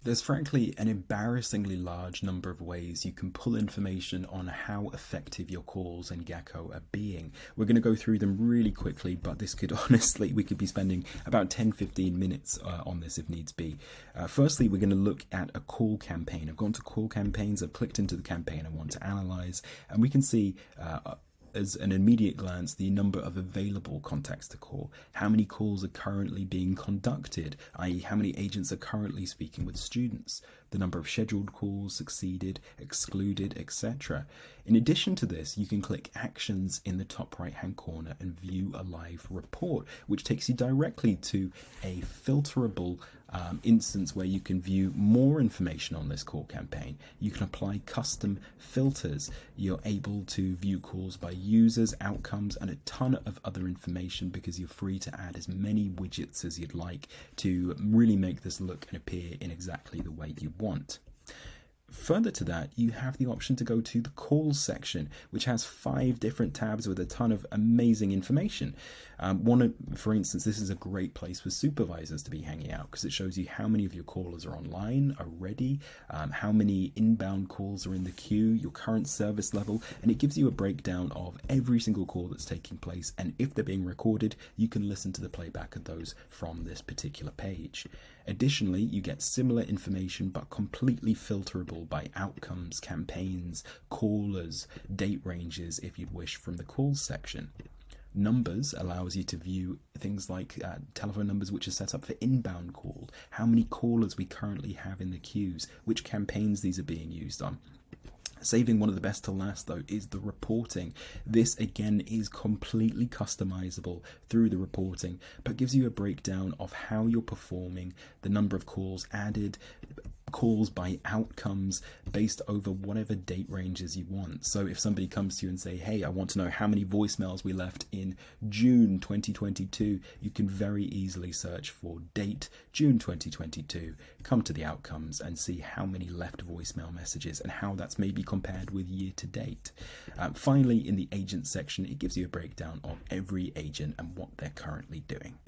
There's frankly an embarrassingly large number of ways you can pull information on how effective your calls in Gecko are being. We're going to go through them really quickly, but this could honestly, we could be spending about 10-15 minutes on this if needs be. Firstly, we're going to look at a call campaign. I've gone to call campaigns, I've clicked into the campaign I want to analyze, and we can see as an immediate glance the number of available contacts to call, how many calls are currently being conducted, i.e. how many agents are currently speaking with students, the number of scheduled calls, succeeded, excluded, etc. In addition to this, you can click Actions in the top right hand corner and view a live report, which takes you directly to a filterable instance where you can view more information on this call campaign. You can apply custom filters. You're able to view calls by users, outcomes, and a ton of other information because you're free to add as many widgets as you'd like to really make this look and appear in exactly the way you want. Further to that, you have the option to go to the calls section, which has 5 different tabs with a ton of amazing information. For instance, this is a great place for supervisors to be hanging out because it shows you how many of your callers are online, are ready, how many inbound calls are in the queue, your current service level, and it gives you a breakdown of every single call that's taking place, and if they're being recorded, you can listen to the playback of those from this particular page. Additionally, you get similar information but completely filterable by outcomes, campaigns, callers, date ranges if you'd wish from the calls section. Numbers allows you to view things like telephone numbers which are set up for inbound call, how many callers we currently have in the queues, which campaigns these are being used on. Saving one of the best to last though is the reporting. This again is completely customizable through the reporting, but gives you a breakdown of how you're performing, the number of calls added, calls by outcomes based over whatever date ranges you want. So if somebody comes to you and say, hey, I want to know how many voicemails we left in June 2022, you can very easily search for date June 2022, come to the outcomes and see how many left voicemail messages and how that's maybe compared with year to date. Finally, in the agent section, it gives you a breakdown of every agent and what they're currently doing.